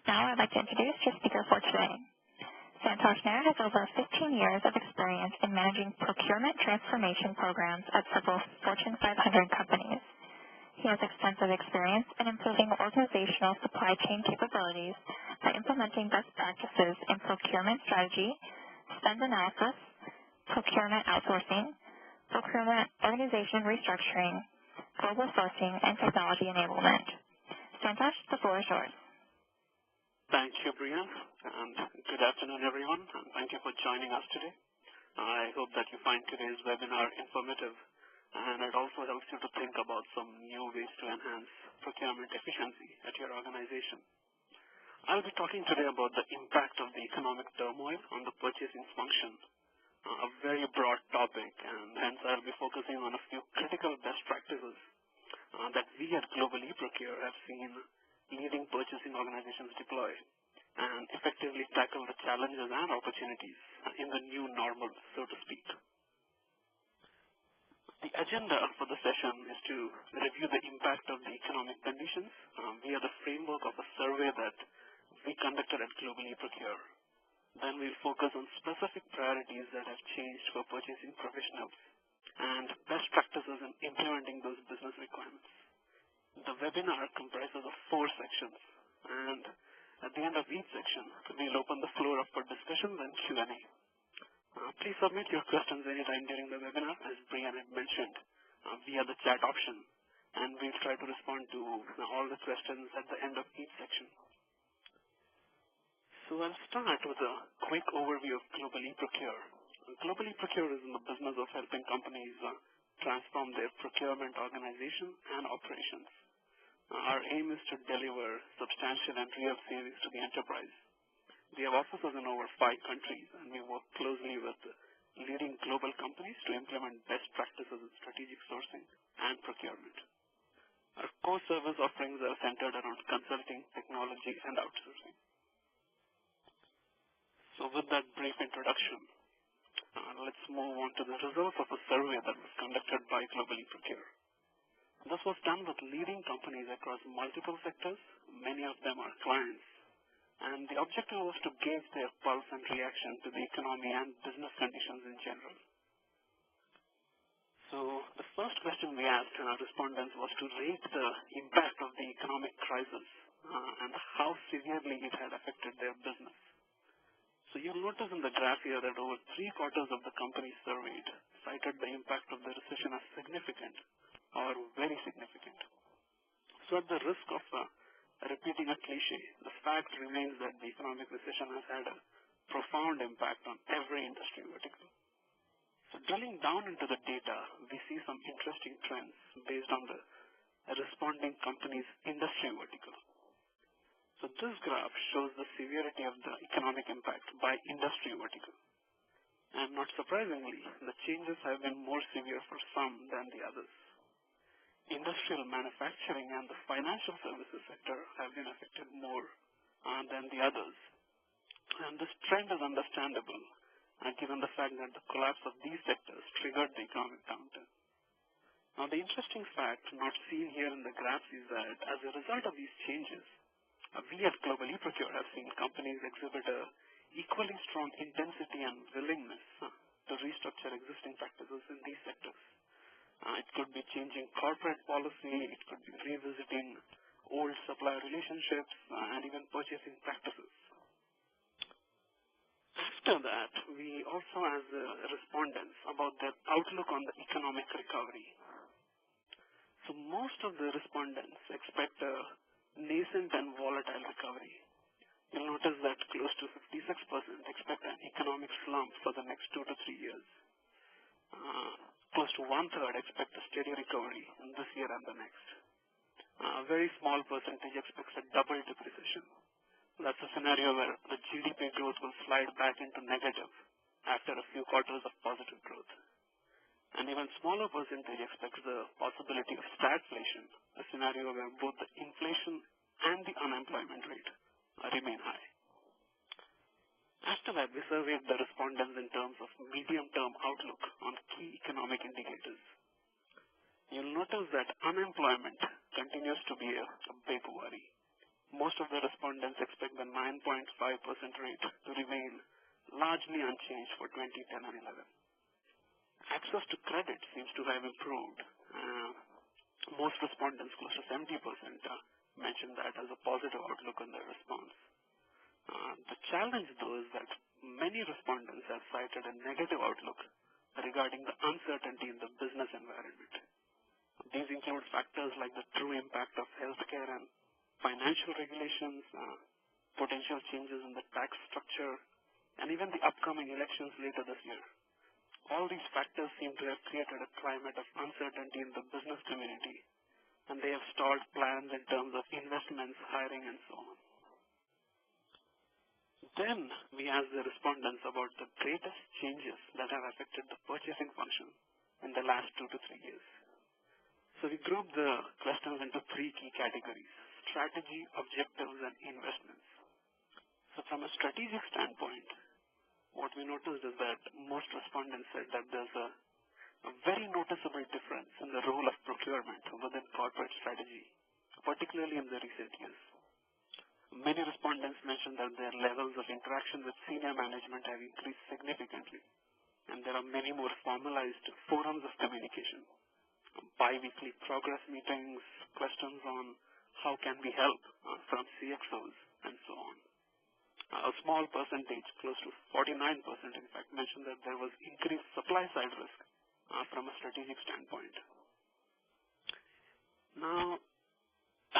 Now I'd like to introduce your speaker for today. Santosh Nair has over 15 years of experience in managing procurement transformation programs at several Fortune 500 companies. He has extensive experience in improving organizational supply chain capabilities by implementing best practices in procurement strategy, spend analysis, procurement outsourcing, procurement organization restructuring, global sourcing, and technology enablement. Santosh, the floor is yours. Thank you, Brian, and good afternoon, everyone, and thank you for joining us today. I hope that you find today's webinar informative, and it also helps you to think about some new ways to enhance procurement efficiency at your organization. I'll be talking today about the impact of the economic turmoil on the purchasing function, a very broad topic, and hence I'll be focusing on a few critical best practices that we at Globally Procure have seen leading purchasing organizations deploy and effectively tackle the challenges and opportunities in the new normal, so to speak. The agenda for the session is to review the impact of the economic conditions via the framework of a survey that we conducted at Globally Procure. Then we'll focus on specific priorities that have changed for purchasing professionals and best practices in implementing those business requirements. The webinar comprises of 4 sections, and at the end of each section, we'll open the floor up for discussions and Q&A. Please submit your questions anytime during the webinar, as Brian had mentioned, via the chat option, and we'll try to respond to all the questions at the end of each section. So I'll start with a quick overview of Globally Procure. Globally Procure is in the business of helping companies transform their procurement organization and operations. Our aim is to deliver substantial and real savings to the enterprise. We have offices in over 5 countries, and we work closely with leading global companies to implement best practices in strategic sourcing and procurement. Our core service offerings are centered around consulting, technology, and outsourcing. So with that brief introduction, let's move on to the results of a survey that was conducted by Globally Procure. This was done with leading companies across multiple sectors. Many of them are clients. And the objective was to gauge their pulse and reaction to the economy and business conditions in general. So the first question we asked our respondents was to rate the impact of the economic crisis and how severely it had affected their business. So you'll notice in the graph here that over 3/4 of the companies surveyed cited the impact of the recession as significant or very significant. So at the risk of repeating a cliche, the fact remains that the economic recession has had a profound impact on every industry vertical. So drilling down into the data, we see some interesting trends based on the responding companies' industry vertical. So this graph shows the severity of the economic impact by industry vertical. And not surprisingly, the changes have been more severe for some than the others. Industrial manufacturing and the financial services sector have been affected more than the others. And this trend is understandable, given the fact that the collapse of these sectors triggered the economic downturn. Now, the interesting fact not seen here in the graphs is that as a result of these changes, we at Globally Procure have seen companies exhibit a equally strong intensity and willingness to restructure existing practices in these sectors. It could be changing corporate policy, it could be revisiting old supplier relationships, and even purchasing practices. After that, we also asked the respondents about their outlook on the economic recovery. So most of the respondents expect a nascent and volatile recovery. You'll notice that close to 56% expect an economic slump for the next 2 to 3 years. Close to 1/3 expect a steady recovery in this year and the next. A very small percentage expects a double-dip recession. That's a scenario where the GDP growth will slide back into negative after a few quarters of positive growth. An even smaller percentage expects the possibility of stagflation, a scenario where both the inflation and the unemployment rate remain high. After that, we surveyed the respondents in terms of medium-term outlook on key economic indicators. You'll notice that unemployment continues to be a big worry. most of the respondents expect the 9.5% rate to remain largely unchanged for 2010 and 11. Access to credit seems to have improved. Most respondents, close to 70%, mentioned that as a positive outlook on their response. The challenge, though, is that many respondents have cited a negative outlook regarding the uncertainty in the business environment. These include factors like the true impact of healthcare and financial regulations, potential changes in the tax structure, and even the upcoming elections later this year. All these factors seem to have created a climate of uncertainty in the business community, and they have stalled plans in terms of investments, hiring, and so on. Then we asked the respondents about the greatest changes that have affected the purchasing function in the last 2 to 3 years. So we grouped the questions into 3 key categories: strategy, objectives, and investments. So from a strategic standpoint, what we noticed is that most respondents said that there's a very noticeable difference in the role of procurement within corporate strategy, particularly in the recent years. Many respondents mentioned that their levels of interaction with senior management have increased significantly, and there are many more formalized forums of communication, bi-weekly progress meetings, questions on how can we help from CXOs, and so on. A small percentage, close to 49%, in fact, mentioned that there was increased supply-side risk from a strategic standpoint. Now,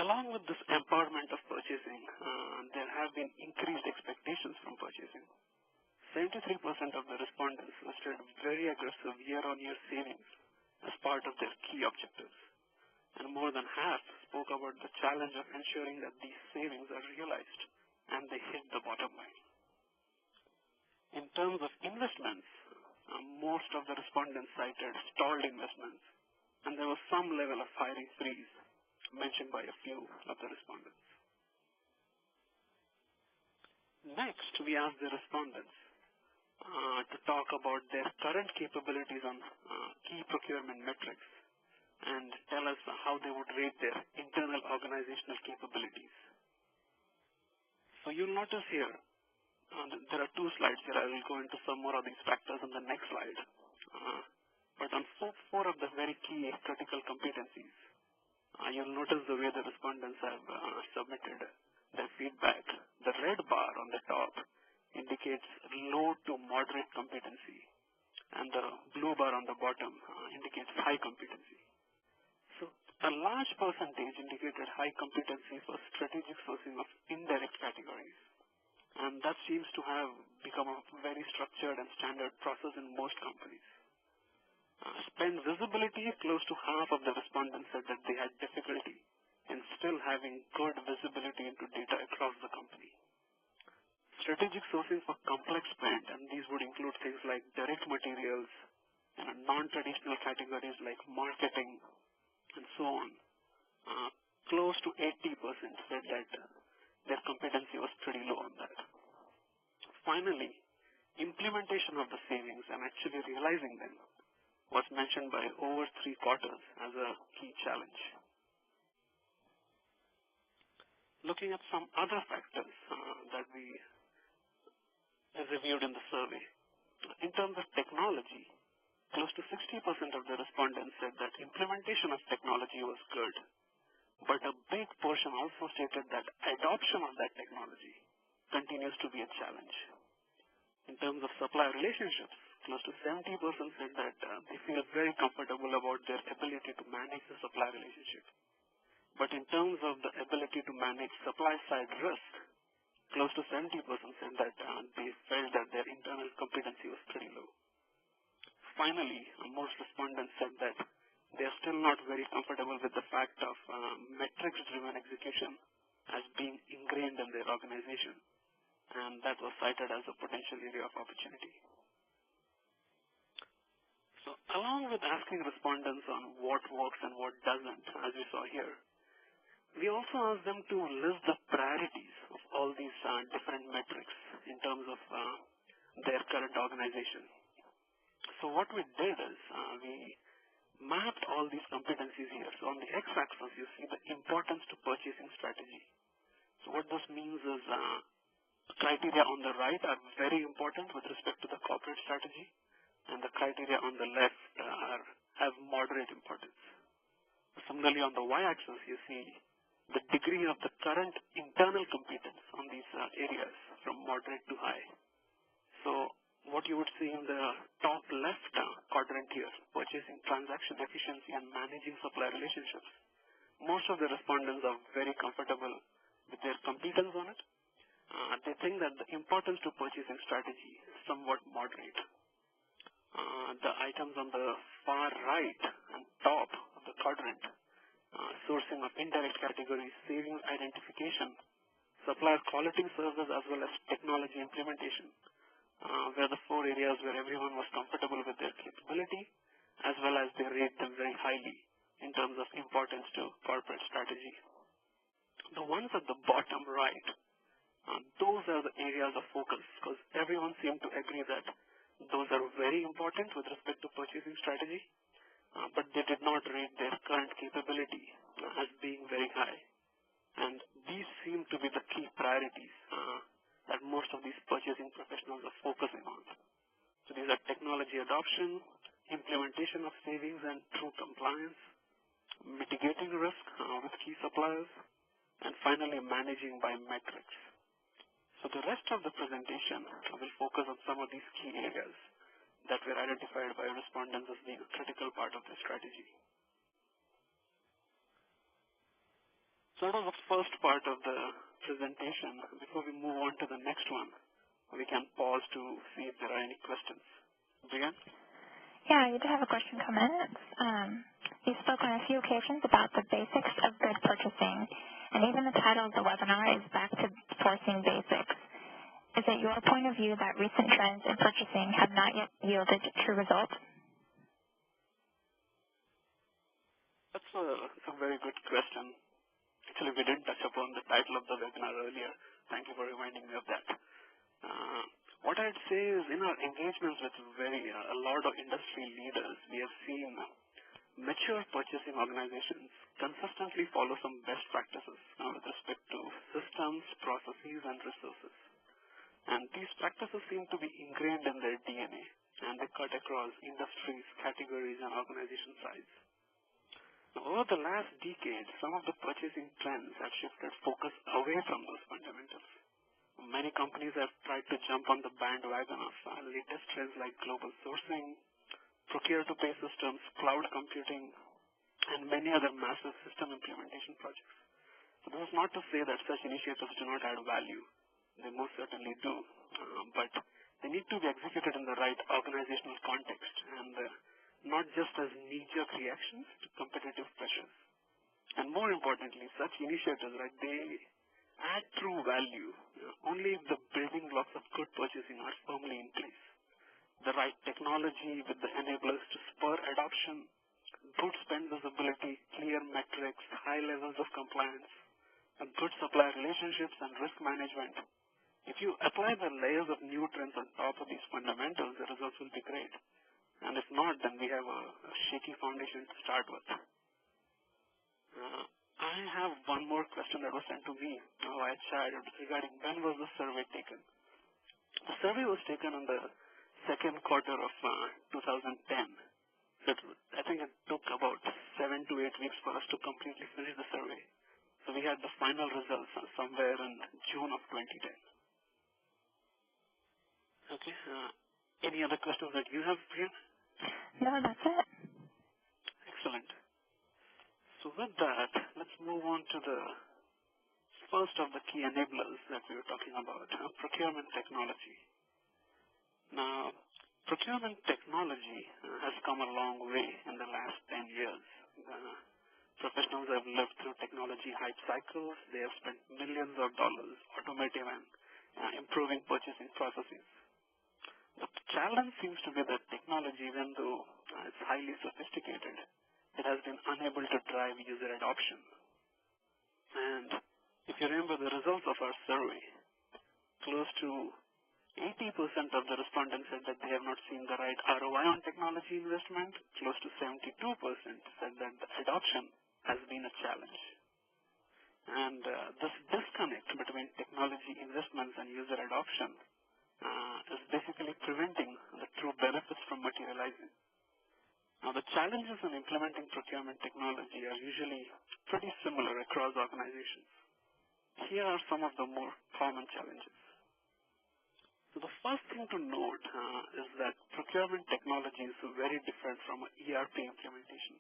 along with this empowerment of purchasing, there have been increased expectations from purchasing. 73% of the respondents listed very aggressive year-on-year savings as part of their key objectives, and more than half spoke about the challenge of ensuring that these savings are realized and they hit the bottom line. In terms of investments, most of the respondents cited stalled investments, and there was some level of hiring freeze mentioned by a few of the respondents. Next, we asked the respondents to talk about their current capabilities on key procurement metrics and tell us how they would rate their internal organizational capabilities. So you'll notice here, there are 2 slides here. I will go into some more of these factors in the next slide. But on 4 of the very key critical competencies, you'll notice the way the respondents have submitted their feedback. The red bar on the top indicates low to moderate competency, and the blue bar on the bottom indicates high competency. So a large percentage indicated high competency for strategic sourcing of indirect categories, and that seems to have become a very structured and standard process in most companies. Spend visibility, close to half of the respondents said that they had difficulty in still having good visibility into data across the company. Strategic sourcing for complex spend, and these would include things like direct materials and non-traditional categories like marketing and so on. Close to 80% said that their competency was pretty low on that. Finally, implementation of the savings and actually realizing them was mentioned by over 3/4 as a key challenge. Looking at some other factors that we reviewed in the survey. In terms of technology, close to 60% of the respondents said that implementation of technology was good, but a big portion also stated that adoption of that technology continues to be a challenge. In terms of supply relationships, close to 70% said that they feel very comfortable about their ability to manage the supply relationship. But in terms of the ability to manage supply-side risk, close to 70% said that they felt that their internal competency was pretty low. Finally, most respondents said that they are still not very comfortable with the fact of metrics-driven execution as being ingrained in their organization, and that was cited as a potential area of opportunity. So along with asking respondents on what works and what doesn't, as we saw here, we also asked them to list the priorities of all these different metrics in terms of their current organization. So what we did is we mapped all these competencies here. So on the x-axis, you see the importance to purchasing strategy. So what this means is criteria on the right are very important with respect to the corporate strategy, and the criteria on the left have moderate importance. Similarly, on the y-axis, you see the degree of the current internal competence on these areas from moderate to high. So what you would see in the top left quadrant here, purchasing transaction efficiency and managing supplier relationships, most of the respondents are very comfortable with their competence on it. They think that the importance to purchasing strategy is somewhat moderate. The items on the far right and top of the quadrant, sourcing of indirect categories, savings identification, supplier quality services, as well as technology implementation, were the four areas where everyone was comfortable with their capability, as well as they rate them very highly in terms of importance to corporate strategy. The ones at the bottom right, those are the areas of focus, because everyone seemed to agree that those are very important with respect to purchasing strategy, but they did not rate their current capability as being very high. And these seem to be the key priorities that most of these purchasing professionals are focusing on. So these are technology adoption, implementation of savings and true compliance, mitigating risk with key suppliers, and finally managing by metrics. So the rest of the presentation will focus on some of these key areas that were identified by respondents as being a critical part of the strategy. So that was the first part of the presentation. Before we move on to the next one, we can pause to see if there are any questions. Brian? Yeah, you did have a question come in. You spoke on a few occasions about the basics of good purchasing, and even the title of the webinar is Back to Forcing Basics. Is it your point of view that recent trends in purchasing have not yet yielded true results? That's a very good question. Actually, we didn't touch upon the title of the webinar earlier. Thank you for reminding me of that. What I'd say is in our engagements with a lot of industry leaders, we have seen mature purchasing organizations consistently follow some best practices with respect to systems, processes, and resources. And these practices seem to be ingrained in their DNA, and they cut across industries, categories, and organization size. Now, over the last decade, some of the purchasing trends have shifted focus away from those fundamentals. Many companies have tried to jump on the bandwagon of latest trends like global sourcing, procure-to-pay systems, cloud computing, and many other massive system implementation projects. So this is not to say that such initiatives do not add value. They most certainly do, but they need to be executed in the right organizational context and not just as knee-jerk reactions to competitive pressures. And more importantly, such initiatives, they add true value only if the building blocks of good purchasing are firmly in place. The right technology with the enablers to spur adoption, good spend visibility, clear metrics, high levels of compliance, and good supplier relationships and risk management. If you apply the layers of new trends on top of these fundamentals, the results will be great. And if not, then we have a shaky foundation to start with. I have one more question that was sent to me via chat regarding when was the survey taken. The survey was taken in the second quarter of 2010. So I think it took about 7 to 8 weeks for us to completely finish the survey. So we had the final results somewhere in June of 2010. Okay. Any other questions that you have, Priya? No, that's it. Excellent. So with that, let's move on to the first of the key enablers that we were talking about, procurement technology. Now, procurement technology has come a long way in the last 10 years. Professionals have lived through technology hype cycles. They have spent millions of dollars automating and improving purchasing processes. The challenge seems to be that technology, even though it's highly sophisticated, it has been unable to drive user adoption. And if you remember the results of our survey, close to 80% of the respondents said that they have not seen the right ROI on technology investment. Close to 72% said that the adoption has been a challenge. And this disconnect between technology investments and user adoption is basically preventing the true benefits from materializing. Now, the challenges in implementing procurement technology are usually pretty similar across organizations. Here are some of the more common challenges. So the first thing to note is that procurement technology is very different from an ERP implementation.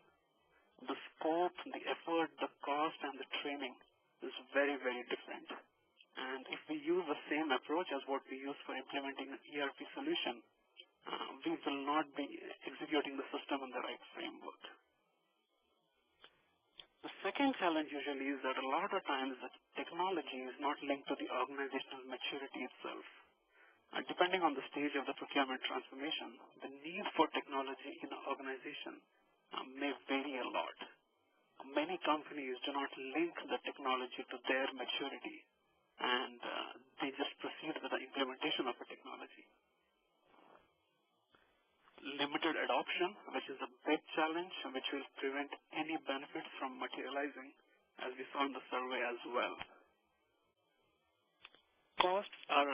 The scope, the effort, the cost, and the training is very, very different. And if we use the same approach as what we use for implementing an ERP solution, we will not be executing the system in the right framework. The second challenge usually is that a lot of times the technology is not linked to the organizational maturity itself. Depending on the stage of the procurement transformation, the need for technology in an organization may vary a lot. Many companies do not link the technology to their maturity, and they just proceed with the implementation of the technology. Limited adoption, which is a big challenge, which will prevent any benefits from materializing, as we saw in the survey as well. Costs are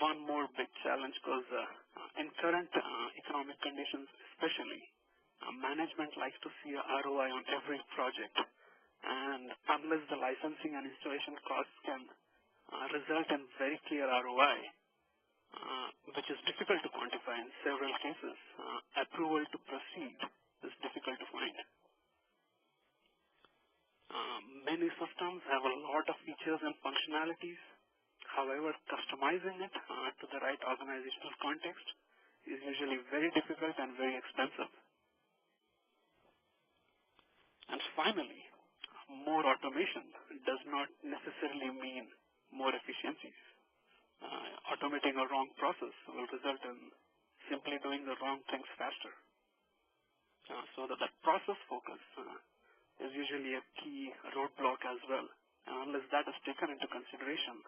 one more big challenge because in current economic conditions especially, management likes to see a ROI on every project, and unless the licensing and installation costs can result in very clear ROI, which is difficult to quantify in several cases, approval to proceed is difficult to find. Many systems have a lot of features and functionalities. However, customizing it to the right organizational context is usually very difficult and very expensive. And finally, more automation does not necessarily mean more efficiencies. Automating a wrong process will result in simply doing the wrong things faster. So that process focus is usually a key roadblock as well. And unless that is taken into consideration,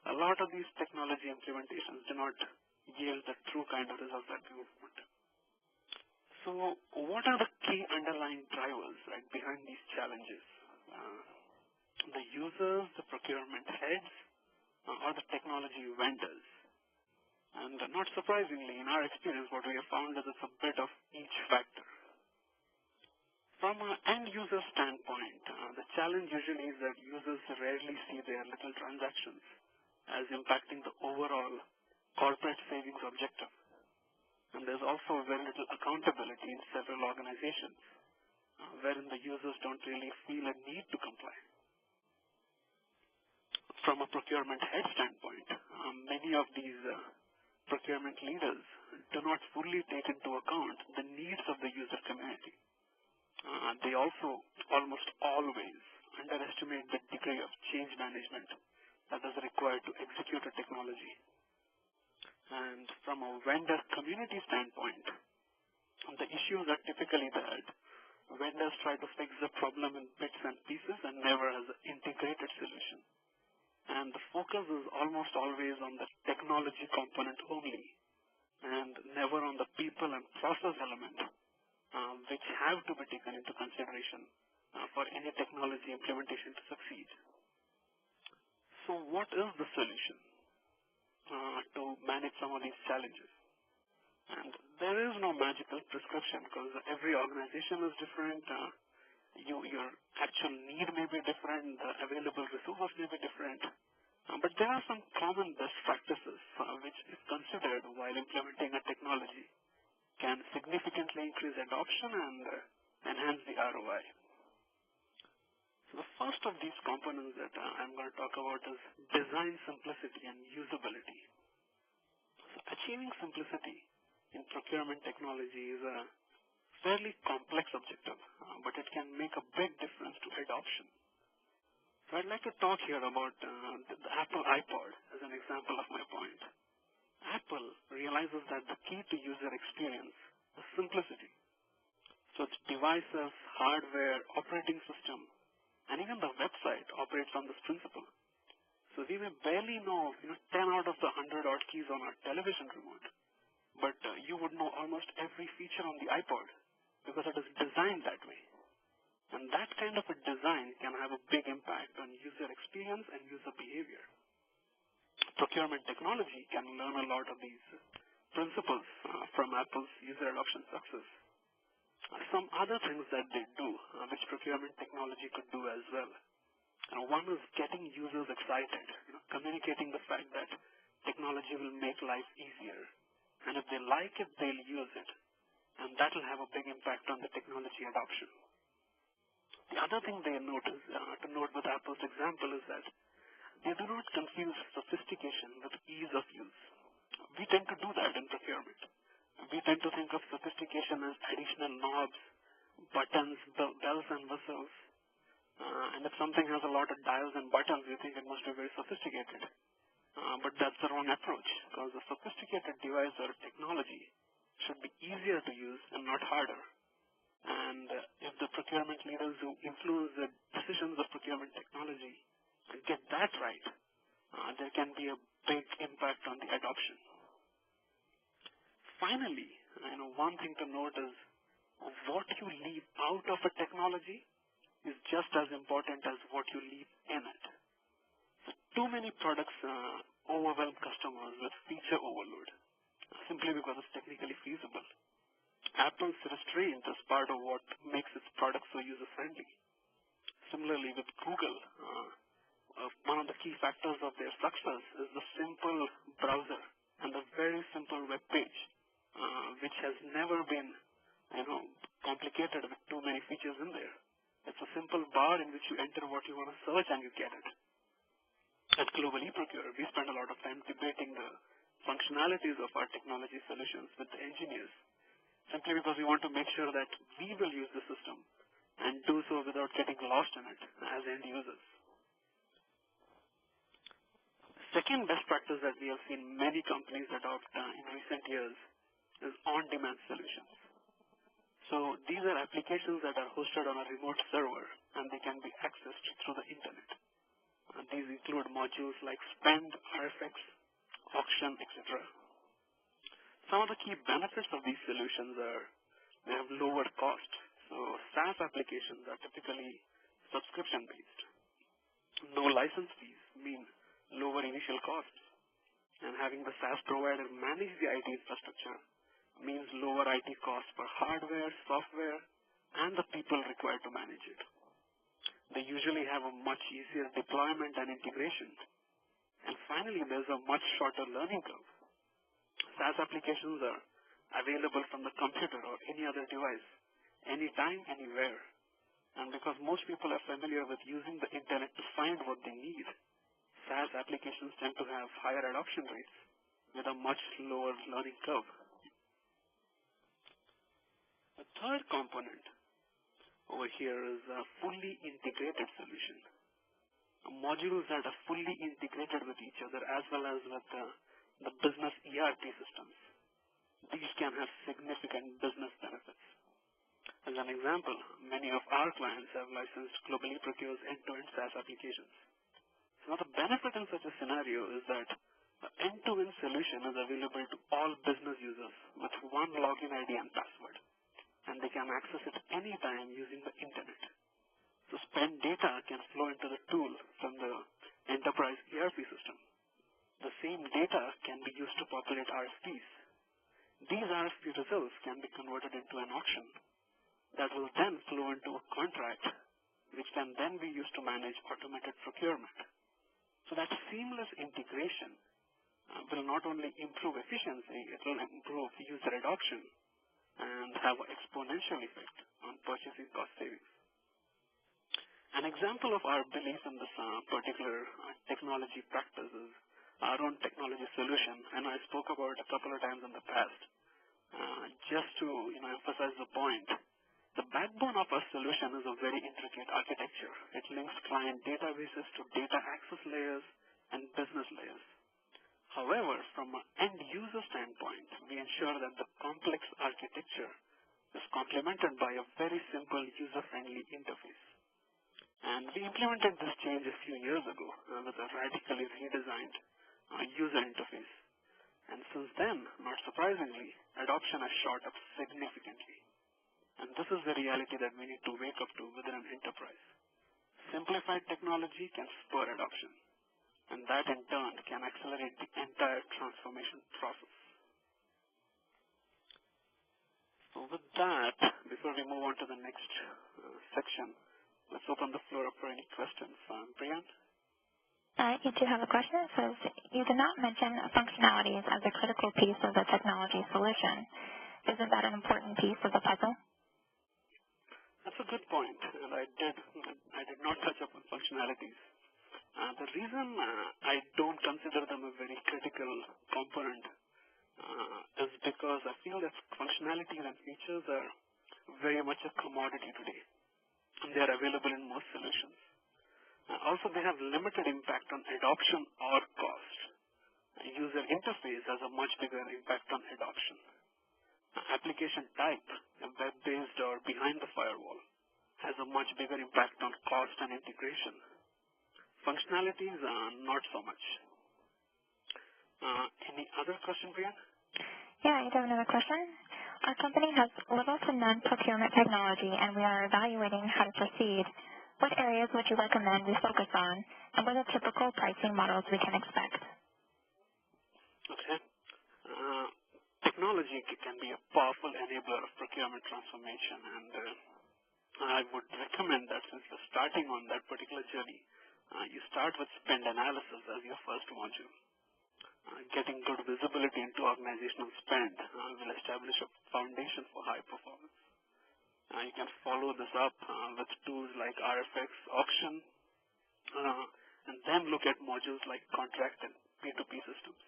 a lot of these technology implementations do not yield the true kind of results that we want. So what are the key underlying drivers behind these challenges? The users, the procurement heads, or the technology vendors? And not surprisingly, in our experience, what we have found is it's a bit of each factor. From an end user standpoint, the challenge usually is that users rarely see their little transactions as impacting the overall corporate savings objective. And there's also very little accountability in several organizations, wherein the users don't really feel a need to comply. From a procurement head standpoint, many of these procurement leaders do not fully take into account the needs of the user community. They also almost always underestimate the degree of change management that is required to execute a technology. And from a vendor community standpoint, the issues are typically that vendors try to fix the problem in bits and pieces and never as an integrated solution. And the focus is almost always on the technology component only, and never on the people and process element, which have to be taken into consideration for any technology implementation to succeed. So what is the solution to manage some of these challenges? And there is no magical prescription because every organization is different. Your actual need may be different. The available resources may be different. But there are some common best practices which, if considered while implementing a technology, can significantly increase adoption and enhance the ROI. So the first of these components that I'm going to talk about is design simplicity and usability. So achieving simplicity in procurement technology is a fairly complex objective, but it can make a big difference to adoption. So I'd like to talk here about the Apple iPod as an example of my point. Apple realizes that the key to user experience is simplicity. So its devices, hardware, operating system, and even the website operates on this principle. So we may barely know 10 out of the 100 odd keys on our television remote, but you would know almost every feature on the iPod because it is designed that way. And that kind of a design can have a big impact on user experience and user behavior. Procurement technology can learn a lot of these principles from Apple's user adoption success. Some other things that they do, which procurement technology could do as well. One is getting users excited, communicating the fact that technology will make life easier. And if they like it, they'll use it. And that will have a big impact on the technology adoption. The other thing they notice, to note with Apple's example, is that they do not confuse sophistication with ease of use. We tend to do that in procurement. We tend to think of sophistication as additional knobs, buttons, bells and whistles. And if something has a lot of dials and buttons, we think it must be very sophisticated. But that's the wrong approach, because a sophisticated device or technology should be easier to use and not harder. And if the procurement leaders who influence the decisions of procurement technology get that right, there can be a big impact on the adoption. Finally, one thing to note is what you leave out of a technology is just as important as what you leave in it. So too many products overwhelm customers with feature overload simply because it's technically feasible. Apple's restraint is part of what makes its products so user-friendly. Similarly, with Google, one of the key factors of their success is the simple browser and the very simple web page, which has never been, complicated with too many features in there. It's a simple bar in which you enter what you want to search and you get it. At Global eProcure, we spend a lot of time debating the functionalities of our technology solutions with the engineers, simply because we want to make sure that we will use the system and do so without getting lost in it as end users. Second best practice that we have seen many companies adopt in recent years is on-demand solutions. So these are applications that are hosted on a remote server and they can be accessed through the internet. These include modules like Spend, RFX, Auction, etc. Some of the key benefits of these solutions are they have lower cost. So SaaS applications are typically subscription-based. No license fees mean lower initial costs. And having the SaaS provider manage the IT infrastructure means lower IT costs for hardware, software, and the people required to manage it. They usually have a much easier deployment and integration. And finally, there's a much shorter learning curve. SaaS applications are available from the computer or any other device, anytime, anywhere. And because most people are familiar with using the internet to find what they need, SaaS applications tend to have higher adoption rates with a much lower learning curve. The third component over here is a fully integrated solution. Modules that are fully integrated with each other as well as with the business ERP systems. These can have significant business benefits. As an example, many of our clients have licensed Global eProcure's end-to-end SaaS applications. So now the benefit in such a scenario is that the end-to-end solution is available to all business users with one login ID and password, and they can access it anytime using the internet. So spend data can flow into the tool from the enterprise ERP system. The same data can be used to populate RFPs. These RFP results can be converted into an auction that will then flow into a contract, which can then be used to manage automated procurement. So that seamless integration will not only improve efficiency, it will improve user adoption and have an exponential effect on purchasing cost savings. An example of our belief in this particular technology practice is our own technology solution, and I spoke about it a couple of times in the past. Just to emphasize the point, the backbone of our solution is a very intricate architecture. It links client databases to data access layers and business layers. However, from an end-user standpoint, we ensure that the complex architecture is complemented by a very simple user-friendly interface. And we implemented this change a few years ago with a radically redesigned user interface. And since then, not surprisingly, adoption has shot up significantly. And this is the reality that we need to wake up to within an enterprise. Simplified technology can spur adoption, and that in turn can accelerate the entire transformation process. So with that, before we move on to the next section, let's open the floor up for any questions. Brian? You do have a question. It says, you did not mention functionalities as a critical piece of the technology solution. Isn't that an important piece of the puzzle? That's a good point, and I did not touch upon functionalities. The reason I don't consider them a very critical component is because I feel that functionalities and features are very much a commodity today, and they are available in most solutions. Also, they have limited impact on adoption or cost. User interface has a much bigger impact on adoption. Application type, web-based or behind the firewall, has a much bigger impact on cost and integration. Functionalities, not so much. Any other question, Priya? Yeah, I do have another question. Our company has little to none procurement technology, and we are evaluating how to proceed. What areas would you recommend we focus on, and what are the typical pricing models we can expect? Okay. Technology can be a powerful enabler of procurement transformation, and I would recommend that since you're starting on that particular journey, you start with spend analysis as your first module. Getting good visibility into organizational spend will establish a foundation for high performance. You can follow this up with tools like RFX, auction, and then look at modules like contract and P2P systems.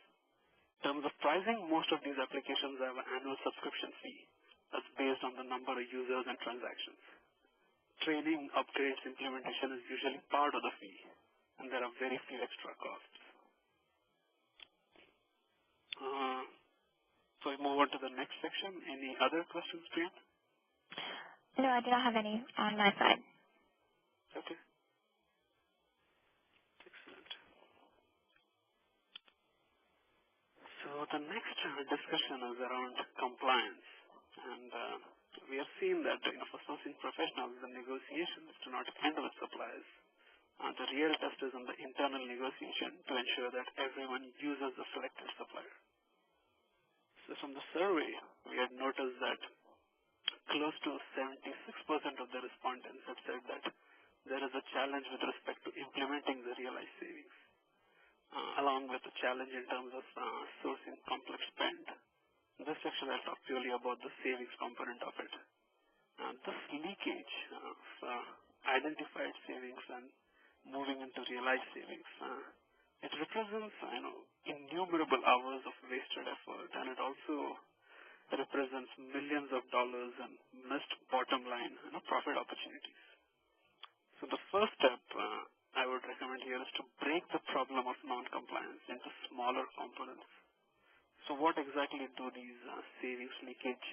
In terms of pricing, most of these applications have an annual subscription fee that's based on the number of users and transactions. Training, upgrades, implementation is usually part of the fee, and there are very few extra costs. So we move on to the next section. Any other questions, Priya? No, I do not have any on my side. Okay. Excellent. So the next discussion is around compliance. And we have seen that for sourcing professionals, the negotiation is to not end with suppliers. The real test is in the internal negotiation to ensure that everyone uses the selected supplier. So from the survey, we had noticed that close to 76% of the respondents have said that there is a challenge with respect to implementing the realized savings, along with a challenge in terms of sourcing complex spend. In this section, I'll talk purely about the savings component of it. This leakage of identified savings and moving into realized savings, it represents innumerable hours of wasted effort, and it also represents millions of dollars in missed bottom line profit opportunities. So the first step I would recommend here is to break the problem of non-compliance into smaller components. So what exactly do these savings leakage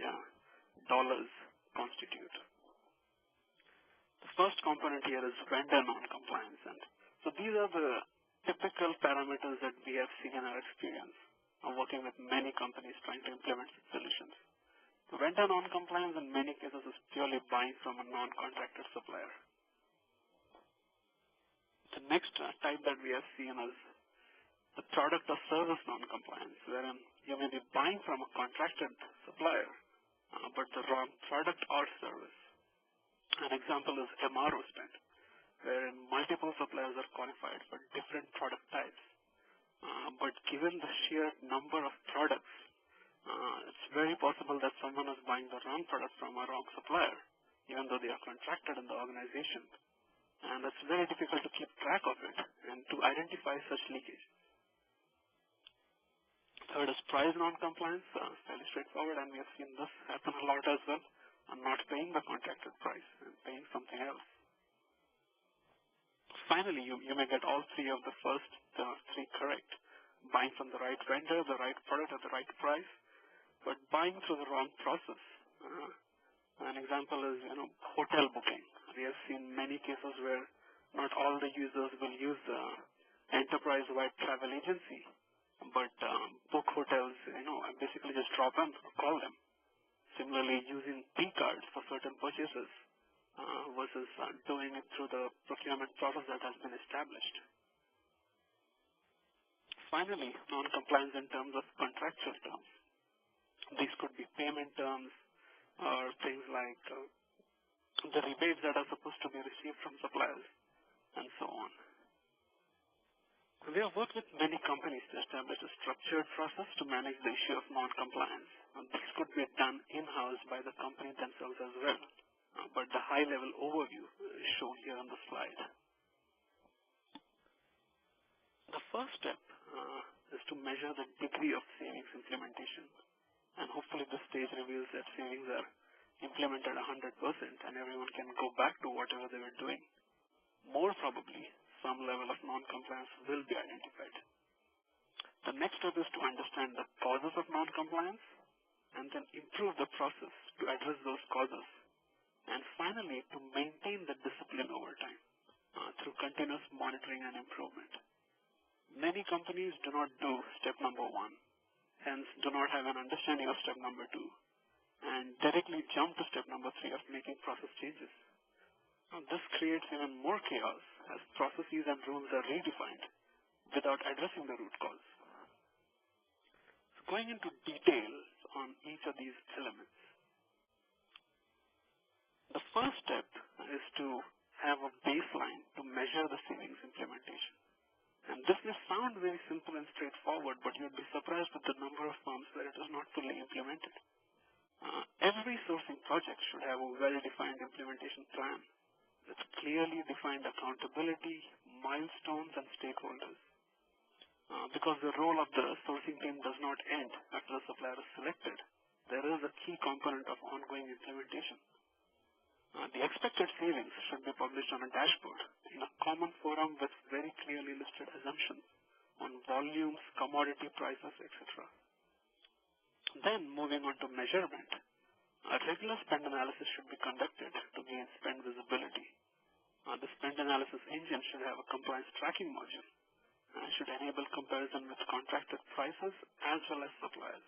dollars constitute? The first component here is vendor non-compliance, and so these are the typical parameters that we have seen in our experience working with many companies trying to implement solutions. The vendor non-compliance in many cases is purely buying from a non-contracted supplier. The next type that we have seen is the product or service non-compliance, wherein you may be buying from a contracted supplier, but the wrong product or service. An example is MRO spend, wherein multiple suppliers are qualified for different product types. But given the sheer number of products, it's very possible that someone is buying the wrong product from a wrong supplier, even though they are contracted in the organization. And it's very difficult to keep track of it and to identify such leakage. Third is price non-compliance, fairly straightforward, and we have seen this happen a lot as well, and not paying the contracted price and paying something else. Finally, you may get all three of the first three correct. Buying from the right vendor, the right product at the right price, but buying through the wrong process. An example is, hotel booking. We have seen many cases where not all the users will use the enterprise-wide travel agency, but book hotels, basically just drop in or call them. Similarly, using P-cards for certain purchases versus doing it through the procurement process that has been established. Finally, non-compliance in terms of contractual terms. These could be payment terms or things like the rebates that are supposed to be received from suppliers and so on. We have worked with many companies to establish a structured process to manage the issue of non-compliance. This could be done in-house by the company themselves as well, but the high-level overview is shown here on the slide. The first step is to measure the degree of savings implementation, and hopefully this stage reveals that savings are implemented 100% and everyone can go back to whatever they were doing. More probably, some level of non-compliance will be identified. The next step is to understand the causes of non-compliance and then improve the process to address those causes. And finally, to maintain the discipline over time through continuous monitoring and improvement. Many companies do not do step number 1, hence do not have an understanding of step number 2, and directly jump to step number 3 of making process changes. Now, this creates even more chaos as processes and rules are redefined without addressing the root cause. So going into details on each of these elements. The first step is to have a baseline to measure the savings implementation. And this may sound very simple and straightforward, but you'd be surprised with the number of firms where it is not fully implemented. Every sourcing project should have a well-defined implementation plan with clearly defined accountability, milestones, and stakeholders. Because the role of the sourcing team does not end after the supplier is selected, there is a key component of ongoing implementation. The expected savings should be published on a dashboard in a common forum with very clearly listed assumptions on volumes, commodity prices, etc. Then, moving on to measurement, a regular spend analysis should be conducted to gain spend visibility. The spend analysis engine should have a compliance tracking module and should enable comparison with contracted prices as well as suppliers.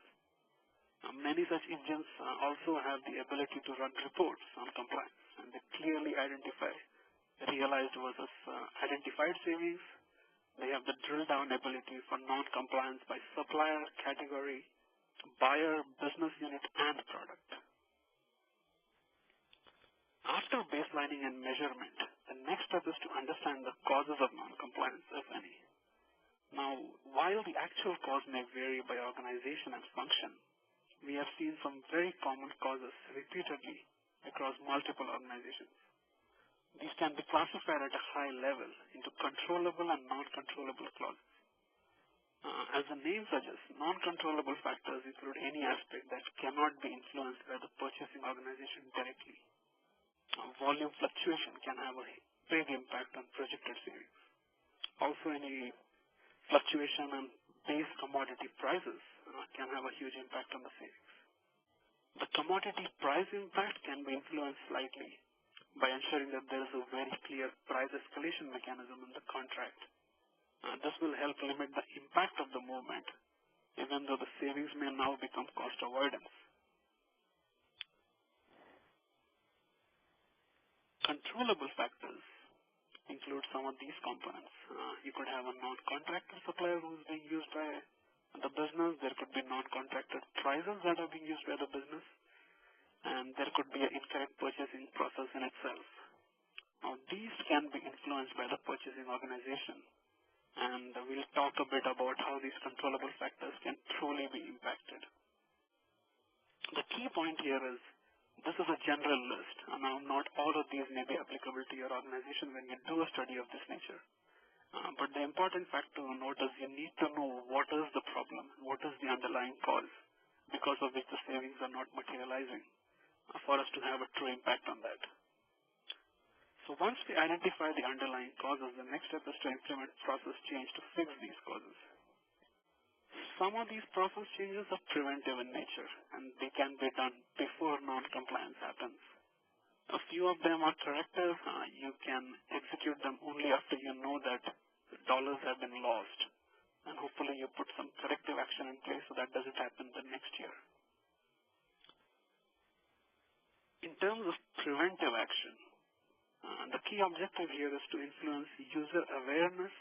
Many such engines also have the ability to run reports on compliance, and they clearly identify realized versus identified savings. They have the drill-down ability for non-compliance by supplier, category, buyer, business unit, and product. After baselining and measurement, the next step is to understand the causes of non-compliance, if any. Now, while the actual cause may vary by organization and function, we have seen some very common causes repeatedly across multiple organizations. These can be classified at a high level into controllable and non-controllable clauses. As the name suggests, non-controllable factors include any aspect that cannot be influenced by the purchasing organization directly. Volume fluctuation can have a big impact on projected savings. Also, any fluctuation in base commodity prices can have a huge impact on the savings. The commodity price impact can be influenced slightly by ensuring that there is a very clear price escalation mechanism in the contract. This will help limit the impact of the movement, even though the savings may now become cost avoidance. Controllable factors include some of these components. You could have a non-contracted supplier who is being used by the business. There could be non-contracted prices that are being used by the business. And there could be an incorrect purchasing process in itself. Now, these can be influenced by the purchasing organization. And we'll talk a bit about how these controllable factors can truly be impacted. The key point here is this is a general list, and now not all of these may be applicable to your organization when you do a study of this nature. But the important fact to note is you need to know what is the problem, what is the underlying cause, because of which the savings are not materializing, for us to have a true impact on that. So once we identify the underlying causes, the next step is to implement process change to fix these causes. Some of these process changes are preventive in nature, and they can be done before non-compliance happens. A few of them are corrective. You can execute them only after you know that dollars have been lost, and hopefully you put some corrective action in place so that doesn't happen the next year. In terms of preventive action, the key objective here is to influence user awareness,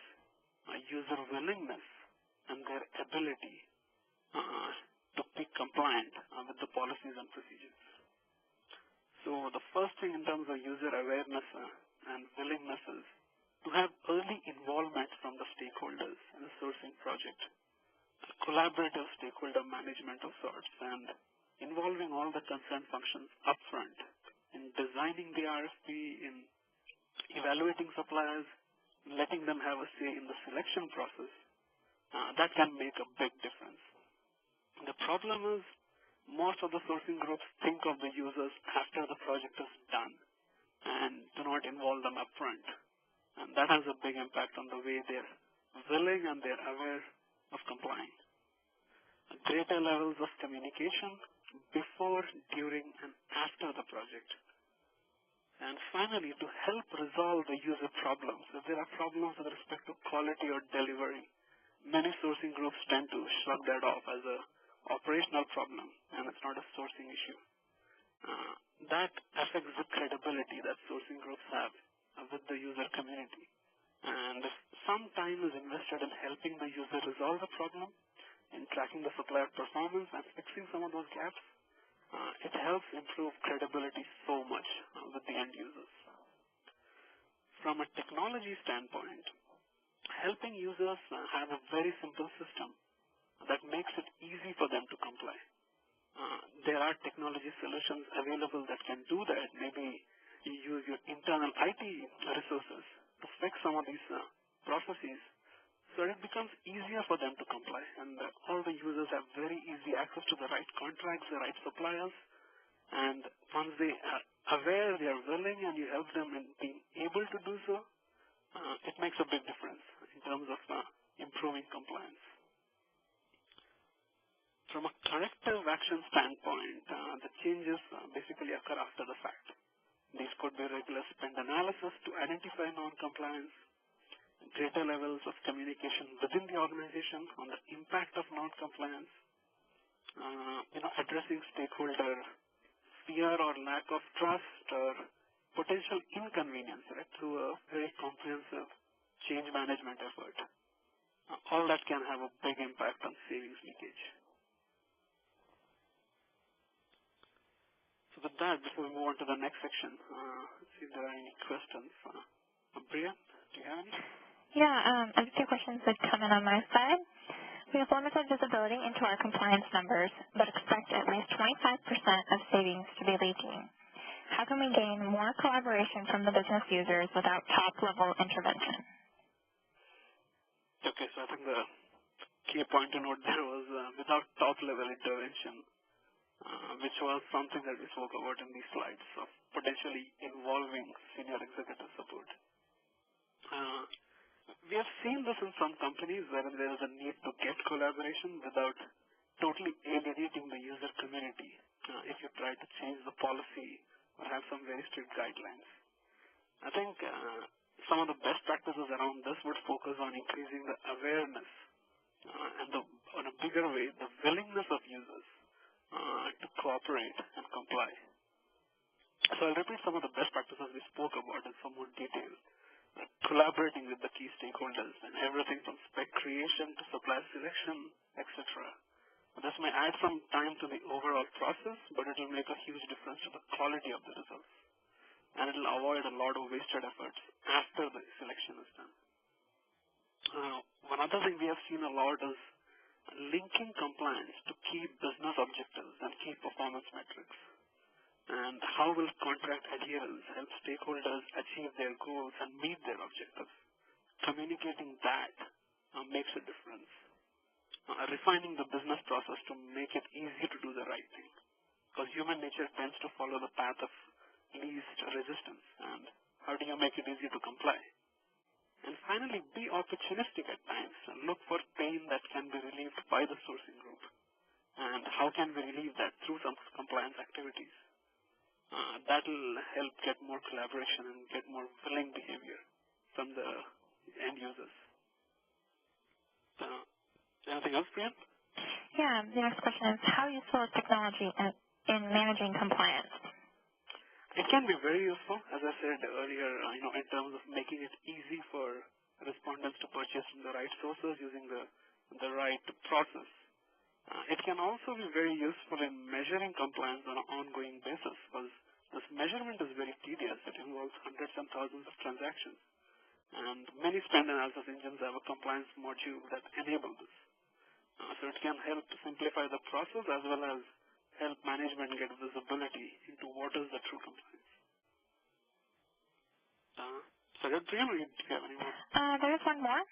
user willingness, and their ability to be compliant with the policies and procedures. So the first thing in terms of user awareness and willingness is to have early involvement from the stakeholders in the sourcing project, collaborative stakeholder management of sorts, and involving all the concerned functions upfront in designing the RFP, in evaluating suppliers, letting them have a say in the selection process. That can make a big difference. The problem is most of the sourcing groups think of the users after the project is done and do not involve them upfront. And that has a big impact on the way they're willing and they're aware of complying. Greater levels of communication before, during, and after the project. And finally, to help resolve the user problems, if there are problems with respect to quality or delivery, many sourcing groups tend to shrug that off as an operational problem, and it's not a sourcing issue. That affects the credibility that sourcing groups have with the user community. And if some time is invested in helping the user resolve the problem, in tracking the supplier performance and fixing some of those gaps, it helps improve credibility so much with the end users. From a technology standpoint, helping users have a very simple system that makes it easy for them to comply. There are technology solutions available that can do that. Maybe you use your internal IT resources to fix some of these processes, so it becomes easier for them to comply, and all the users have very easy access to the right contracts, the right suppliers, and once they are aware, they are willing, and you help them in being able to do so, it makes a big difference in terms of improving compliance. From a corrective action standpoint, the changes basically occur after the fact. These could be regular spend analysis to identify non-compliance, greater levels of communication within the organization on the impact of non-compliance, addressing stakeholder fear or lack of trust or potential inconvenience, right, through a very comprehensive change management effort. All that can have a big impact on savings leakage. So with that, before we move on to the next section, let's see if there are any questions. Priya, do you have any? Yeah, I have a few questions that come in on my side. We have limited visibility into our compliance numbers, but expect at least 25% of savings to be leaking. How can we gain more collaboration from the business users without top-level intervention? Okay, so I think the key point to note there was without top-level intervention, which was something that we spoke about in these slides, of potentially involving senior executive support. We have seen this in some companies where there is a need to get collaboration without totally alienating the user community if you try to change the policy or have some very strict guidelines. I think some of the best practices around this would focus on increasing the awareness and on a bigger way, the willingness of users to cooperate and comply. So I'll repeat some of the best practices we spoke about in some more detail. Collaborating with the key stakeholders and everything from spec creation to supplier selection, etc. This may add some time to the overall process, but it will make a huge difference to the quality of the results. And it will avoid a lot of wasted efforts after the selection is done. One other thing we have seen a lot is linking compliance to key business objectives and key performance metrics. And how will contract adherence help stakeholders achieve their goals and meet their objectives? Communicating that makes a difference. Refining the business process to make it easy to do the right thing. Because human nature tends to follow the path of least resistance. And how do you make it easy to comply? And finally, be opportunistic at times and look for pain that can be relieved by the sourcing group. And how can we relieve that through some compliance activities? That will help get more collaboration and get more willing behavior from the end users. Anything else, Priya? Yeah, the next question is, how useful is technology in managing compliance? It can be very useful, as I said earlier, in terms of making it easy for respondents to purchase from the right sources using the right process. It can also be very useful in measuring compliance on an ongoing basis because this measurement is very tedious. It involves hundreds and thousands of transactions. And many spend analysis engines have a compliance module that enable this. So it can help to simplify the process as well as help management get visibility into what is the true compliance. So that's really, do you have any more? There is one more.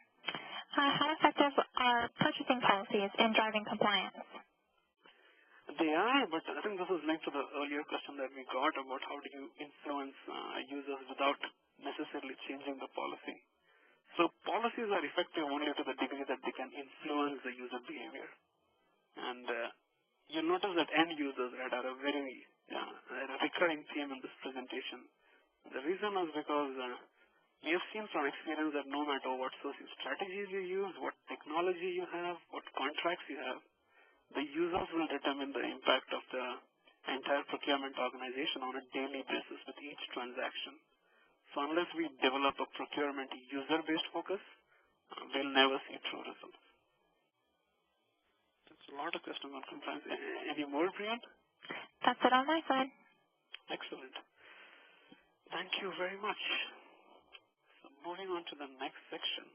How effective are purchasing policies in driving compliance? They are, but I think this is linked to the earlier question that we got about how do you influence users without necessarily changing the policy. So policies are effective only to the degree that they can influence the user behavior. And you'll notice that end users are a very recurring theme in this presentation. The reason is because we have seen from experience that no matter what sourcing strategies you use, what technology you have, what contracts you have, the users will determine the impact of the entire procurement organization on a daily basis with each transaction. So unless we develop a procurement user-based focus, we'll never see true results. That's a lot of questions on compliance. Any more, Priyan? That's it on my side. Excellent. Thank you very much. So moving on to the next section,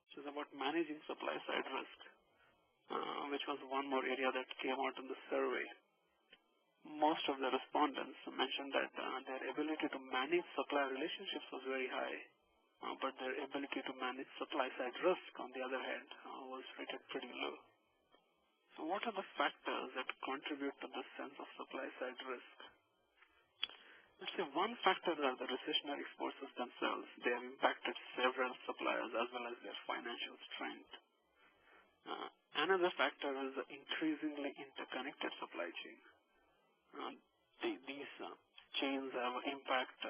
which is about managing supply-side risk, which was one more area that came out in the survey. Most of the respondents mentioned that their ability to manage supply relationships was very high, but their ability to manage supply-side risk, on the other hand, was rated pretty low. So what are the factors that contribute to this sense of supply-side risk? Let's say one factor are the recessionary forces themselves. They have impacted several suppliers as well as their financial strength. Another factor is the increasingly interconnected supply chain. These chains have an impact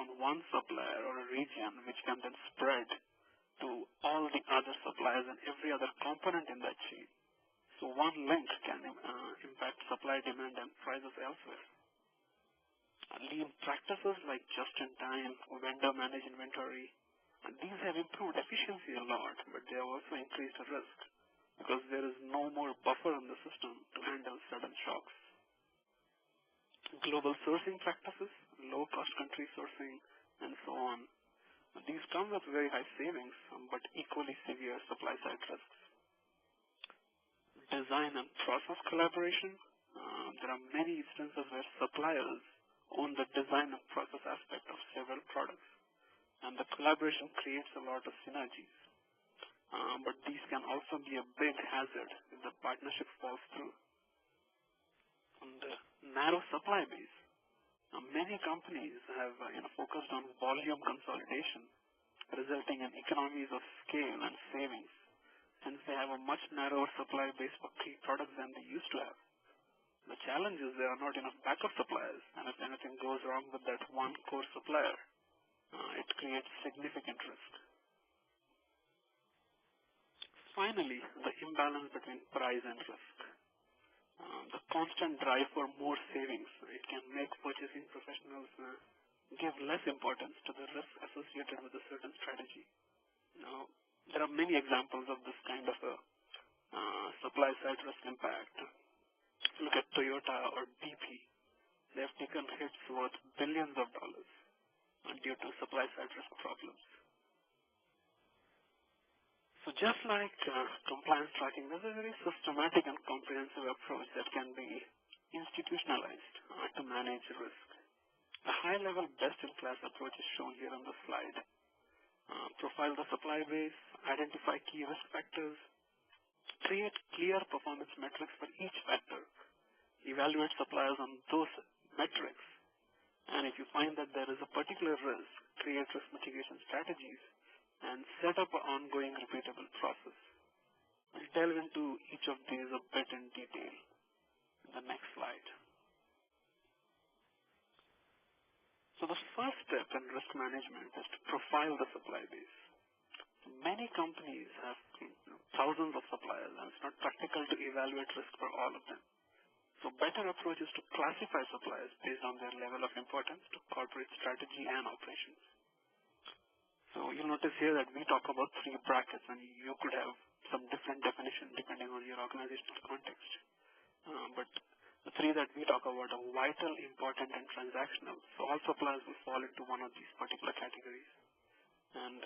on one supplier or a region, which can then spread to all the other suppliers and every other component in that chain. So one link can impact supply, demand, and prices elsewhere. Lean practices like just-in-time, vendor-managed inventory, these have improved efficiency a lot, but they have also increased risk because there is no more buffer in the system to handle sudden shocks. Global sourcing practices, low-cost country sourcing, and so on. These come with very high savings, but equally severe supply-side risks. Design and process collaboration. There are many instances where suppliers own the design and process aspect of several products, and the collaboration creates a lot of synergies. But these can also be a big hazard if the partnership falls through. On the narrow supply base, many companies have focused on volume consolidation, resulting in economies of scale and savings. Hence, they have a much narrower supply base for key products than they used to have. The challenge is there are not enough backup suppliers, and if anything goes wrong with that one core supplier, it creates significant risk. Finally, the imbalance between price and risk. The constant drive for more savings, it can make purchasing professionals give less importance to the risk associated with a certain strategy. Now, there are many examples of this kind of a supply-side risk impact. Look at Toyota or BP. They have taken hits worth billions of dollars due to supply-side risk problems. So just like compliance tracking, there's a very systematic and comprehensive approach that can be institutionalized to manage risk. A high-level best-in-class approach is shown here on the slide. Profile the supply base, identify key risk factors, create clear performance metrics for each factor, evaluate suppliers on those metrics, and if you find that there is a particular risk, create risk mitigation strategies, and set up an ongoing repeatable process. I'll delve into each of these a bit in detail in the next slide. So the first step in risk management is to profile the supply base. Many companies have thousands of suppliers, and it's not practical to evaluate risk for all of them. So better approach is to classify suppliers based on their level of importance to corporate strategy and operations. So you'll notice here that we talk about 3 brackets, and you could have some different definition depending on your organizational context. But the 3 that we talk about are vital, important, and transactional. So all suppliers will fall into one of these particular categories. And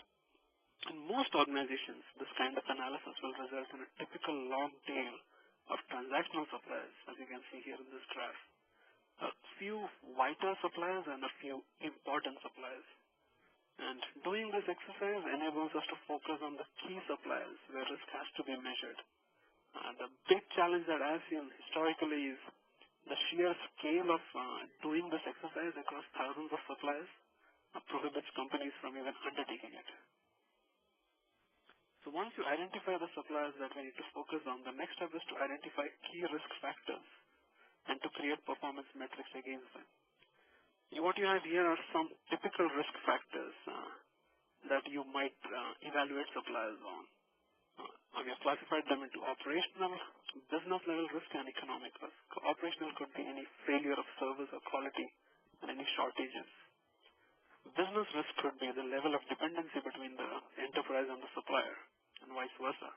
in most organizations, this kind of analysis will result in a typical long tail of transactional suppliers, as you can see here in this graph. A few vital suppliers and a few important suppliers. And doing this exercise enables us to focus on the key suppliers where risk has to be measured. The big challenge that I've seen historically is the sheer scale of doing this exercise across thousands of suppliers prohibits companies from even undertaking it. So once you identify the suppliers that we need to focus on, the next step is to identify key risk factors and to create performance metrics against them. What you have here are some typical risk factors that you might evaluate suppliers on. We have classified them into operational, business level risk, and economic risk. Operational could be any failure of service or quality and any shortages. Business risk could be the level of dependency between the enterprise and the supplier, and vice versa.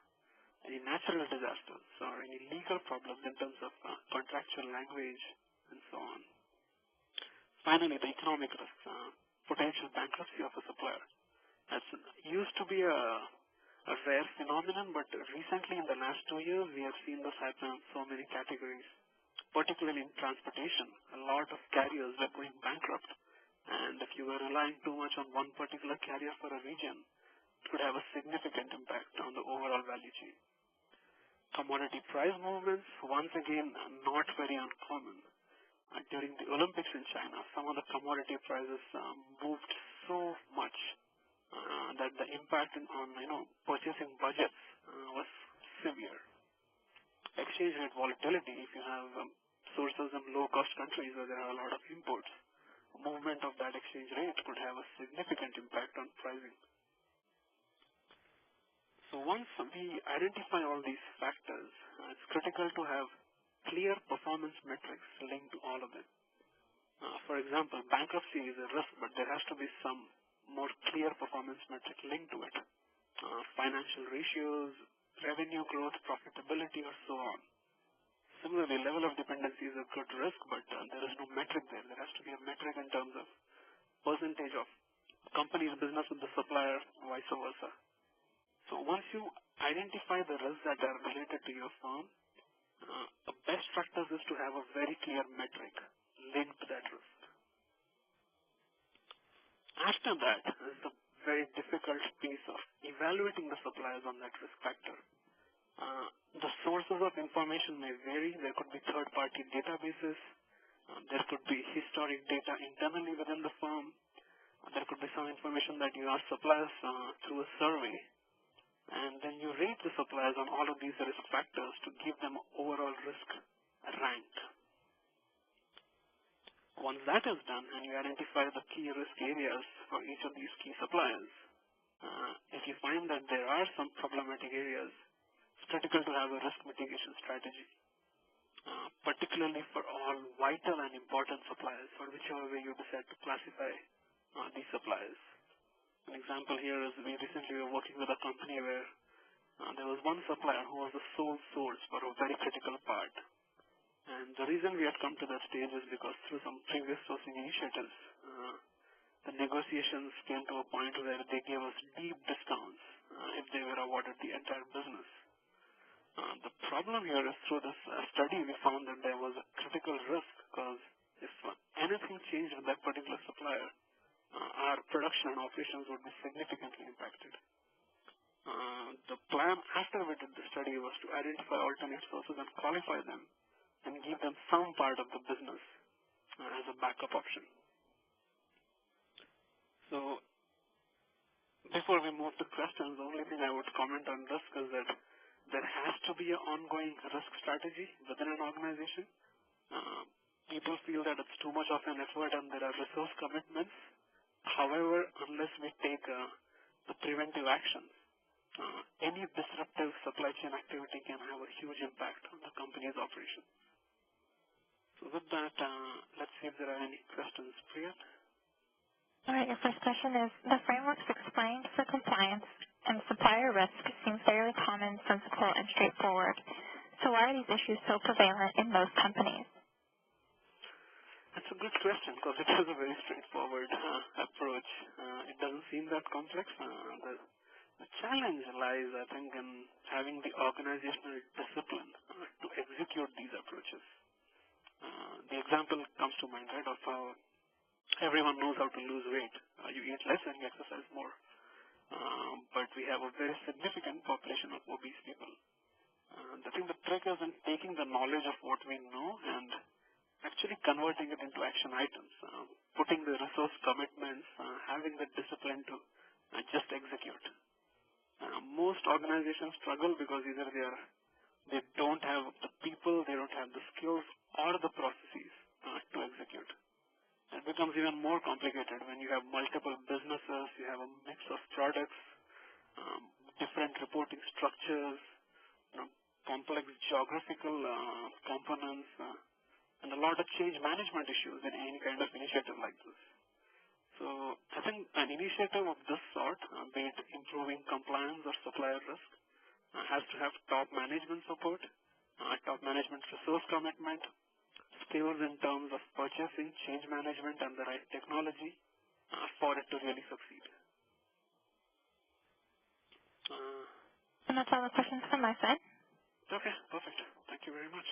Any natural disasters or any legal problems in terms of contractual language and so on. Finally, the economic risks, potential bankruptcy of a supplier. That used to be a rare phenomenon, but recently in the last 2 years, we have seen this happen in so many categories, particularly in transportation. A lot of carriers were going bankrupt, and if you were relying too much on one particular carrier for a region, it could have a significant impact on the overall value chain. Commodity price movements, once again, not very uncommon. During the Olympics in China, some of the commodity prices moved so much that the impact on purchasing budgets was severe. Exchange rate volatility, if you have sources in low-cost countries where there are a lot of imports, movement of that exchange rate could have a significant impact on pricing. So once we identify all these factors, it's critical to have clear performance metrics linked to all of them. For example, bankruptcy is a risk, but there has to be some more clear performance metric linked to it. Financial ratios, revenue growth, profitability, or so on. Similarly, level of dependency is a good risk, but there is no metric there. There has to be a metric in terms of percentage of company's business with the supplier, vice versa. So once you identify the risks that are related to your firm, the best practice is to have a very clear metric linked to that risk. After that is the very difficult piece of evaluating the suppliers on that risk factor. The sources of information may vary. There could be third-party databases. There could be historic data internally within the firm. There could be some information that you ask suppliers through a survey. And then you rate the suppliers on all of these risk factors to give them overall risk rank. Once that is done and you identify the key risk areas for each of these key suppliers, if you find that there are some problematic areas, it's critical to have a risk mitigation strategy, particularly for all vital and important suppliers, or whichever way you decide to classify these suppliers. An example here is we recently were working with a company where there was one supplier who was the sole source for a very critical part. And the reason we had come to that stage is because through some previous sourcing initiatives, the negotiations came to a point where they gave us deep discounts if they were awarded the entire business. The problem here is through this study we found that there was a critical risk because if anything changed with that particular supplier, our production and operations would be significantly impacted. The plan after we did the study was to identify alternate sources and qualify them and give them some part of the business as a backup option. So before we move to questions, the only thing I would comment on risk is that there has to be an ongoing risk strategy within an organization. People feel that it's too much of an effort and there are resource commitments. However, unless we take the preventive actions, any disruptive supply chain activity can have a huge impact on the company's operations. So with that, let's see if there are any questions. Priya? All right, your first question is, the frameworks explained for compliance and supplier risk seem fairly common, sensible, and straightforward. So why are these issues so prevalent in most companies? That's a good question because it is a very straightforward approach. It doesn't seem that complex. The challenge lies, I think, in having the organizational discipline to execute these approaches. The example comes to mind, right, of how everyone knows how to lose weight. You eat less and you exercise more. But we have a very significant population of obese people. I think the trick is in taking the knowledge of what we know and actually converting it into action items, putting the resource commitments, having the discipline to just execute. Most organizations struggle because either they don't have the people, they don't have the skills or the processes to execute. It becomes even more complicated when you have multiple businesses, you have a mix of products, different reporting structures, complex geographical components, and a lot of change management issues in any kind of initiative like this. So I think an initiative of this sort, be it improving compliance or supplier risk, has to have top management support, top management resource commitment, skills in terms of purchasing, change management, and the right technology for it to really succeed. And that's all the questions from my side. Okay, perfect. Thank you very much.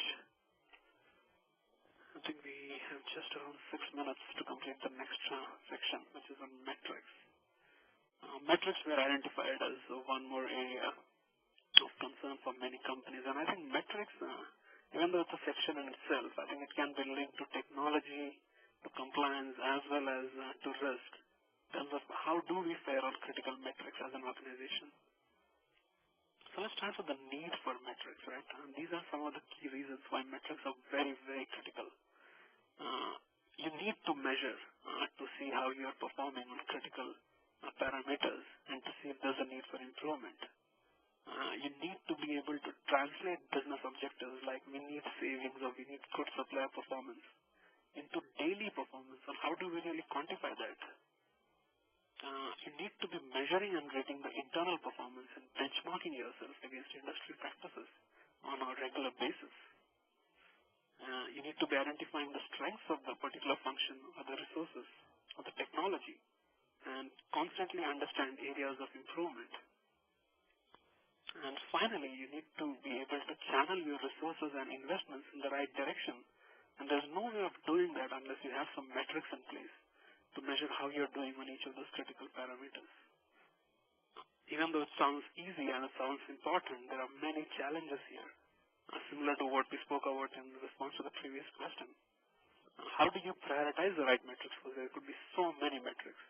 I think we have just around 6 minutes to complete the next section, which is on metrics. Metrics were identified as one more area of concern for many companies, and I think metrics, even though it's a section in itself, I think it can be linked to technology, to compliance, as well as to risk, in terms of how do we fare on critical metrics as an organization. So let's start with the need for metrics, right? And these are some of the key reasons why metrics are very, very critical. You need to measure to see how you are performing on critical parameters and to see if there's a need for improvement. You need to be able to translate business objectives like we need savings or we need good supplier performance into daily performance, and how do we really quantify that? You need to be measuring and rating the internal performance and benchmarking yourself against industry practices on a regular basis. You need to be identifying the strengths of the particular function or the resources or the technology and constantly understand areas of improvement. And finally, you need to be able to channel your resources and investments in the right direction. And there's no way of doing that unless you have some metrics in place to measure how you're doing on each of those critical parameters. Even though it sounds easy and it sounds important, there are many challenges here, similar to what we spoke about in response to the previous question. How do you prioritize the right metrics? Because there could be so many metrics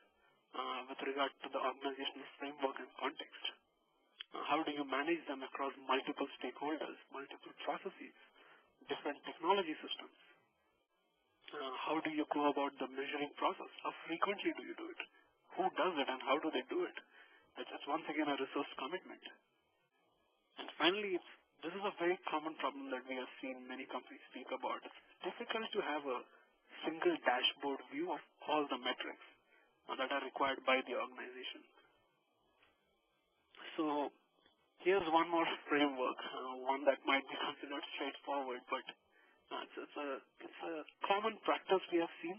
with regard to the organizational framework and context. How do you manage them across multiple stakeholders, multiple processes, different technology systems? How do you go about the measuring process? How frequently do you do it? Who does it and how do they do it? That's once again a resource commitment. And finally, this is a very common problem that we have seen many companies speak about. It's difficult to have a single dashboard view of all the metrics that are required by the organization. So here's one more framework, one that might be considered straightforward, but it's a common practice we have seen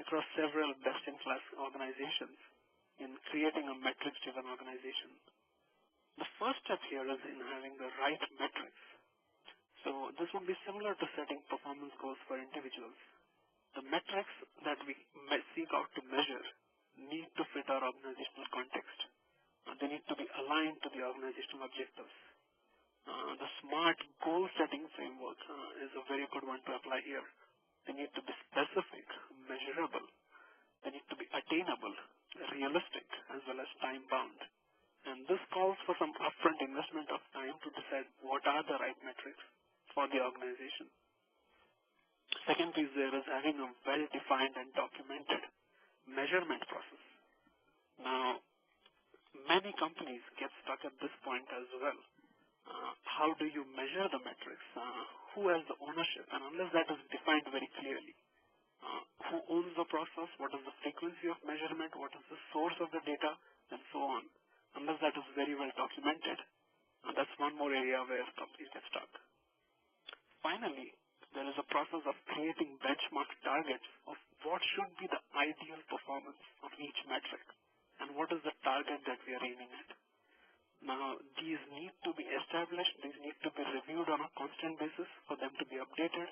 across several best-in-class organizations in creating a metrics-driven organization. The first step here is in having the right metrics. So this would be similar to setting performance goals for individuals. The metrics that we seek out to measure need to fit our organizational context. They need to be aligned to the organizational objectives. The SMART goal-setting framework is a very good one to apply here. They need to be specific, measurable. They need to be attainable, realistic, as well as time-bound. And this calls for some upfront investment of time to decide what are the right metrics for the organization. Second piece there is having a well-defined and documented measurement process. Now, many companies get stuck at this point as well. How do you measure the metrics? Who has the ownership? And unless that is defined very clearly, who owns the process? What is the frequency of measurement? What is the source of the data? And so on. Unless that is very well documented, that's one more area where companies get stuck. Finally, there is a process of creating benchmark targets of what should be the ideal performance of each metric and what is the target that we are aiming at. Now, these need to be established, these need to be reviewed on a constant basis for them to be updated,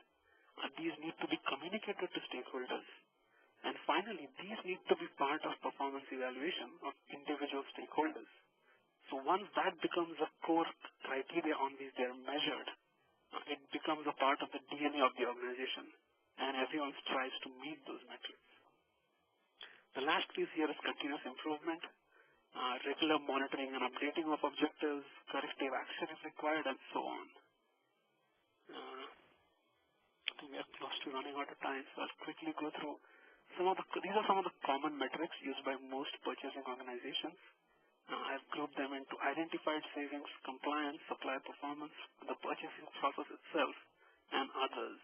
these need to be communicated to stakeholders, and finally, these need to be part of performance evaluation of individual stakeholders. So once that becomes a core criteria on which they are measured, it becomes a part of the DNA of the organization, and everyone strives to meet those metrics. The last piece here is continuous improvement. Regular monitoring and updating of objectives, corrective action if required, and so on. I think we are close to running out of time, so I'll quickly go through these are some of the common metrics used by most purchasing organizations. I've grouped them into identified savings, compliance, supply performance, the purchasing process itself, and others.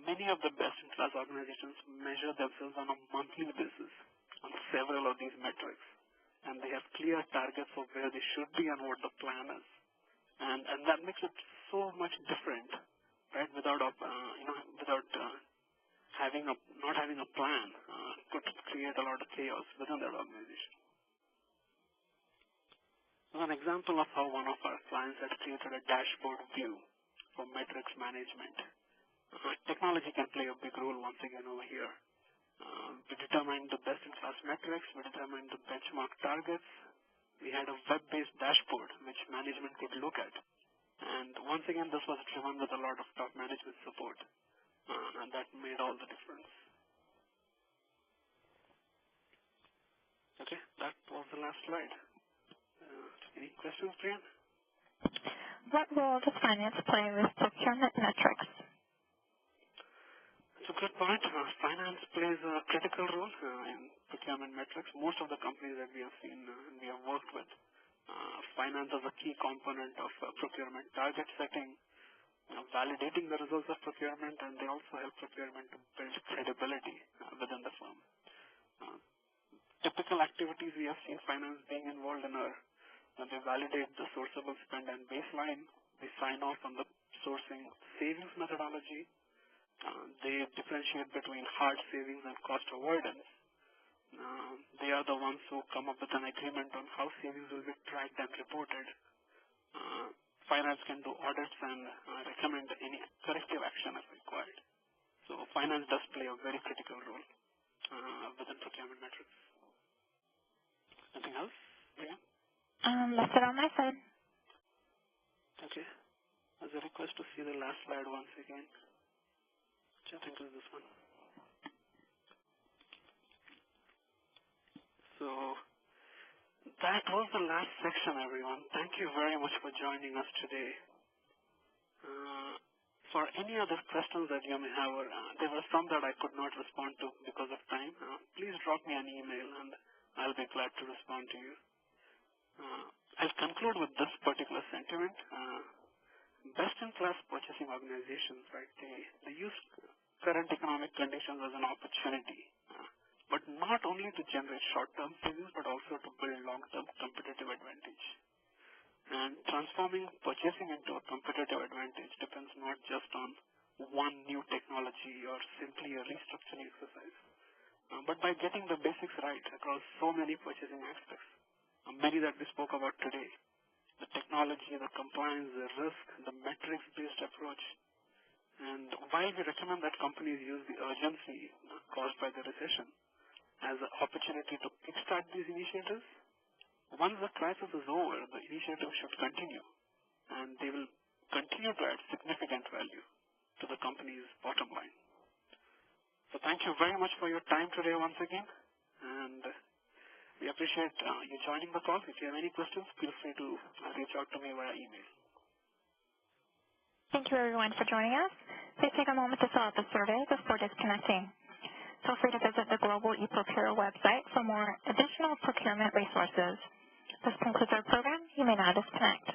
Many of the best-in-class organizations measure themselves on a monthly basis on several of these metrics, and they have clear targets of where they should be and what the plan is, and that makes it so much different, right? Without not having a plan could create a lot of chaos within that organization. An example of how one of our clients had created a dashboard view for metrics management. Technology can play a big role once again over here. We determined the best-in-class metrics, we determined the benchmark targets. We had a web-based dashboard which management could look at. And once again, this was driven with a lot of top management support, and that made all the difference. Okay, that was the last slide. Any questions, Priyan? What role does finance play with procurement metrics? It's a good point. Finance plays a critical role in procurement metrics. Most of the companies that we have seen and we have worked with, finance is a key component of procurement target setting, validating the results of procurement, and they also help procurement to build credibility within the firm. Typical activities we have seen finance being involved in are they validate the sourceable spend and baseline, they sign off on the sourcing savings methodology, they differentiate between hard savings and cost avoidance. They are the ones who come up with an agreement on how savings will be tracked and reported. Finance can do audits and recommend any corrective action if required. So finance does play a very critical role within procurement metrics. Anything else, Priya? That's it on my side. Okay. As a request to see the last slide once again, which I think is this one. So that was the last section, everyone. Thank you very much for joining us today. For any other questions that you may have, or there were some that I could not respond to because of time, please drop me an email and I'll be glad to respond to you. I'll conclude with this particular sentiment. Best-in-class purchasing organizations, right, they use current economic conditions as an opportunity, but not only to generate short-term savings, but also to build long-term competitive advantage. And transforming purchasing into a competitive advantage depends not just on one new technology or simply a restructuring exercise, but by getting the basics right across so many purchasing aspects, many that we spoke about today. The technology, the compliance, the risk, the metrics-based approach. And while we recommend that companies use the urgency caused by the recession as an opportunity to kickstart these initiatives, once the crisis is over, the initiative should continue, and they will continue to add significant value to the company's bottom line. So thank you very much for your time today once again, and we appreciate you joining the call. If you have any questions, feel free to reach out to me via email. Thank you, everyone, for joining us. Please take a moment to fill out the survey before disconnecting. Feel free to visit the Global eProcure website for more additional procurement resources. This concludes our program. You may now disconnect.